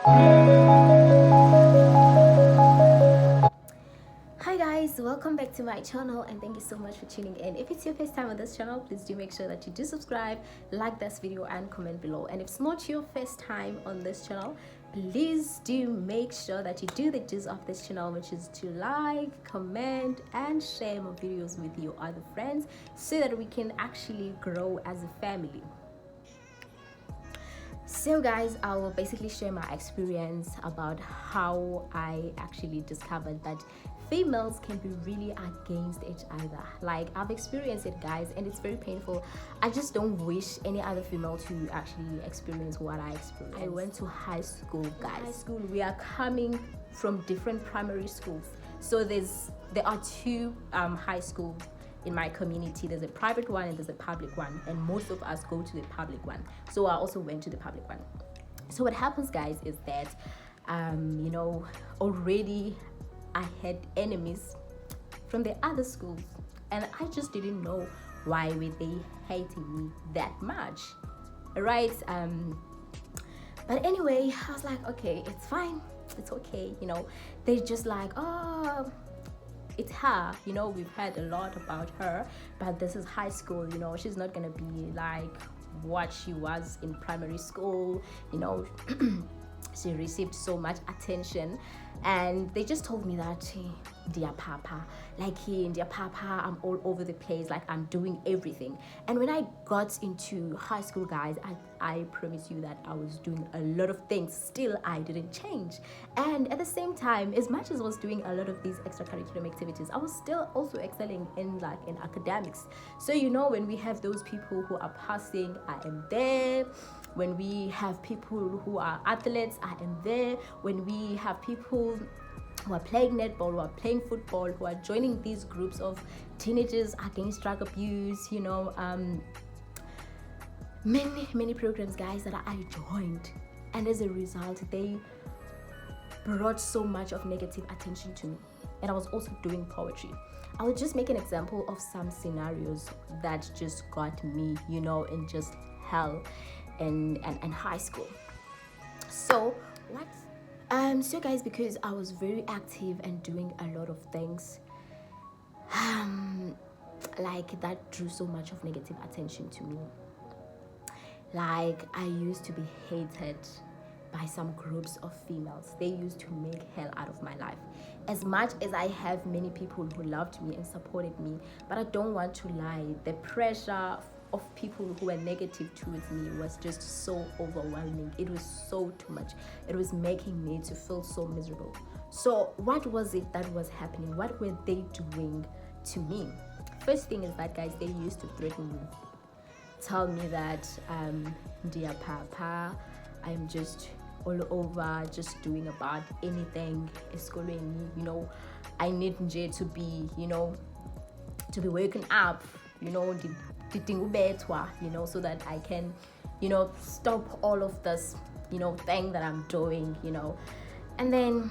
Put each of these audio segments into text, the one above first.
Hi guys, welcome back to my channel and thank you so much for tuning in. If it's your first time on this channel, please do make sure that you do subscribe, like this video and comment below. And if it's not your first time on this channel, please do make sure that you do the dues of this channel, which is to like, comment and share my videos with your other friends so that we can actually grow as a family. So guys, I will basically share my experience about how I actually discovered that females can be really against each other. Like, I've experienced it, guys, and it's very painful. I just don't wish any other female to actually experience what I experienced. I went to high school, guys. High school, we are coming from different primary schools. So there are two high schools in my community. There's a private one and there's a public one, and most of us go to the public one, so I also went to the public one. So what happens, guys, is that already I had enemies from the other schools, and I just didn't know why were they hating me that much, right? But anyway, I was like, okay, it's fine, it's okay, they're just like, oh, it's her, we've heard a lot about her, but this is high school, she's not gonna be like what she was in primary school. She received so much attention, and they just told me that, dear papa, dear papa, I'm all over the place, like I'm doing everything. And when I got into high school, guys, I promise you that I was doing a lot of things. Still, I didn't change. And at the same time, as much as I was doing a lot of these extracurricular activities, I was still also excelling in academics. So when we have those people who are passing, I am there. When we have people who are athletes, I am there. When we have people who are playing netball, who are playing football, who are joining these groups of teenagers against drug abuse, many programs, guys, that I joined. And as a result, they brought so much of negative attention to me. And I was also doing poetry. I will just make an example of some scenarios that just got me, in just hell and high school. So so guys, because I was very active and doing a lot of things that drew so much of negative attention to me. Like, I used to be hated by some groups of females. They used to make hell out of my life. As much as I have many people who loved me and supported me, but I don't want to lie, the pressure of people who were negative towards me was just so overwhelming. It was so too much. It was making me to feel so miserable. So what was it that was happening? What were they doing to me? First thing is that, guys, they used to threaten me, tell me that, dear papa, I'm just all over, just doing about anything. I need Nje to be, to be waking up, so that I can, stop all of this, thing that I'm doing, And then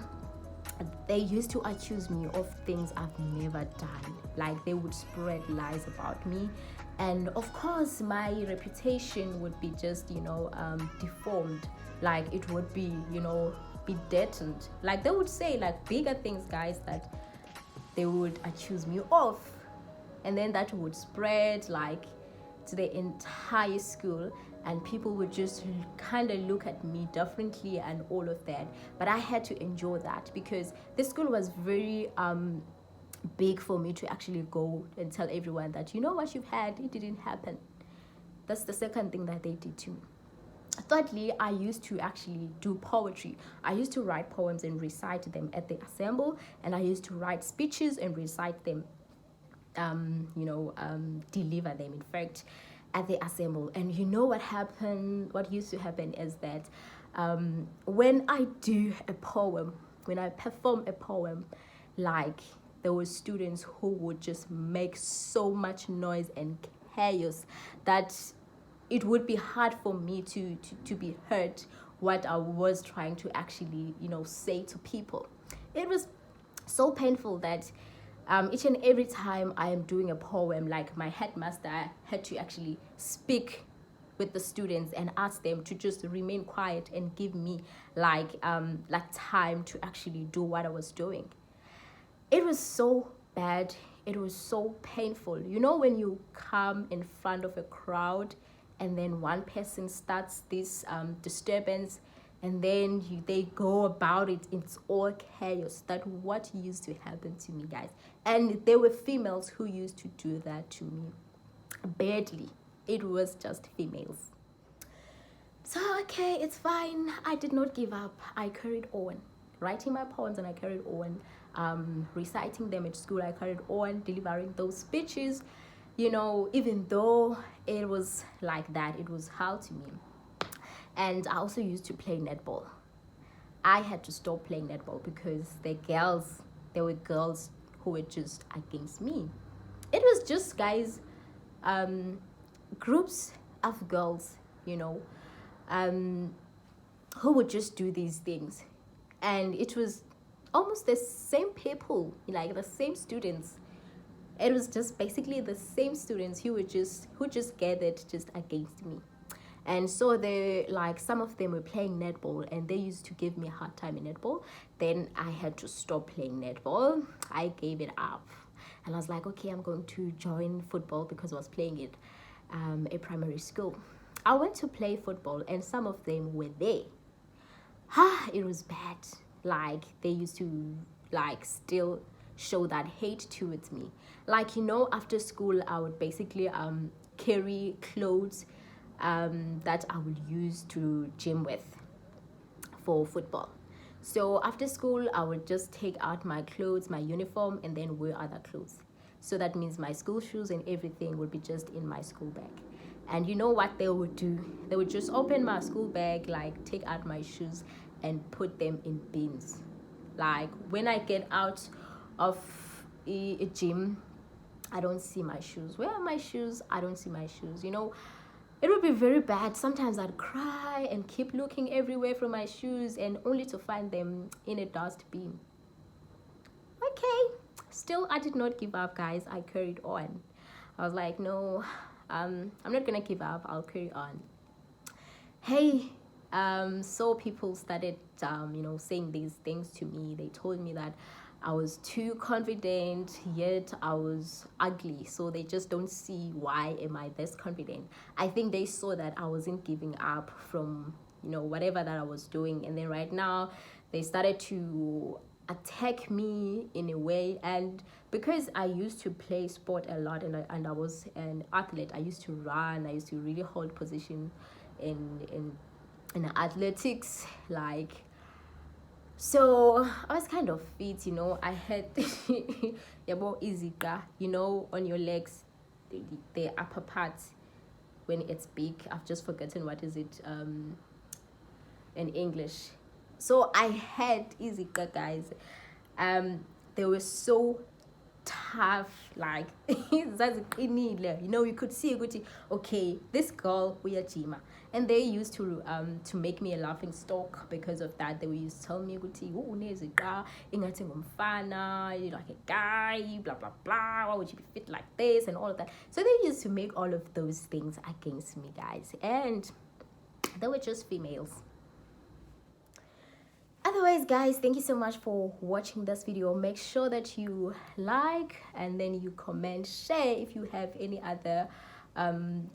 they used to accuse me of things I've never done. Like, they would spread lies about me. And of course, my reputation would be just, deformed. Like, it would be, be deadened. Like, they would say, bigger things, guys, that they would accuse me of. And then that would spread, to the entire school. And people would just kind of look at me differently and all of that. But I had to endure that because the school was very big for me to actually go and tell everyone that, what you've had, it didn't happen. That's the second thing that they did to me. Thirdly, I used to actually do poetry. I used to write poems and recite them at the assemble, and I used to write speeches and recite them, deliver them, in fact, at the assemble. And what used to happen is that when I do a poem, when I perform a poem, there were students who would just make so much noise and chaos that it would be hard for me to be heard what I was trying to actually, say to people. It was so painful that each and every time I am doing a poem, my headmaster had to actually speak with the students and ask them to just remain quiet and give me like time to actually do what I was doing. It was so bad. It was so painful. You know, when you come in front of a crowd and then one person starts this disturbance, and then they go about it, it's all chaos. That what used to happen to me, guys. And there were females who used to do that to me badly. It was just females. So okay, it's fine. I did not give up. I carried on writing my poems, and I carried on reciting them at school. I carried on delivering those speeches, you know, even though it was like that, it was hard to me. And I also used to play netball. I had to stop playing netball because there were girls who were just against me. It was just guys, groups of girls, you know, who would just do these things. And it was almost the same people, like the same students. It was just basically the same students who just gathered just against me. And so they, like, some of them were playing netball, and they used to give me a hard time in netball. Then I had to stop playing netball. I gave it up, and I was like, okay, I'm going to join football because I was playing it at primary school. I went to play football, and some of them were there. It was bad. Like, they used to like still show that hate towards me. Like, you know, after school I would basically carry clothes that I would use to gym with for football. So after school I would just take out my clothes, my uniform, and then wear other clothes. So that means my school shoes and everything would be just in my school bag. And you know what they would do? They would just open my school bag, like take out my shoes and put them in bins. Like, when I get out of a gym, I don't see my shoes. Where are my shoes? I don't see my shoes. You know, it would be very bad. Sometimes I'd cry and keep looking everywhere for my shoes, and only to find them in a dustbin. Okay, still I did not give up, guys. I carried on. I was like, no, I'm not gonna give up. I'll carry on. Hey, so people started saying these things to me. They told me that I was too confident, yet I was ugly. So they just don't see why am I this confident. I think they saw that I wasn't giving up from, whatever that I was doing. And then right now they started to attack me in a way. And because I used to play sport a lot, and I was an athlete, I used to run, I used to really hold position in athletics, like, so I was kind of fit, I had easy, on your legs, the upper part, when it's big. I've just forgotten what is it in English. So I had easy, guys. They were so tough, like, you could see, okay, this girl, we are Jima. And they used to make me a laughing stock because of that. They used to tell me, you're like a guy, blah blah blah, why would you be fit like this, and all of that. So they used to make all of those things against me, guys, and they were just females. Otherwise, guys, thank you so much for watching this video. Make sure that you like, and then you comment, share if you have any other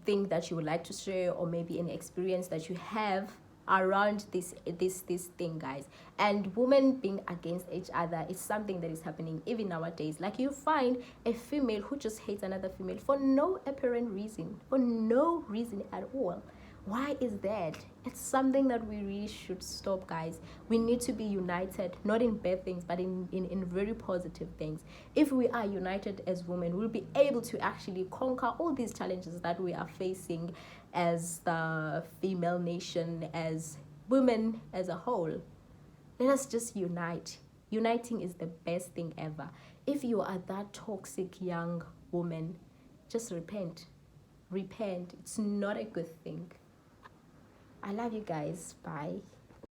thing that you would like to share, or maybe any experience that you have around this thing, guys. And women being against each other is something that is happening even nowadays. Like, you find a female who just hates another female for no apparent reason, for no reason at all. Why is that? It's something that we really should stop, guys. We need to be united, not in bad things, but in very positive things. If we are united as women, we'll be able to actually conquer all these challenges that we are facing as the female nation, as women as a whole. Let us just unite. Uniting is the best thing ever. If you are that toxic young woman, just repent. Repent. It's not a good thing. I love you guys. Bye.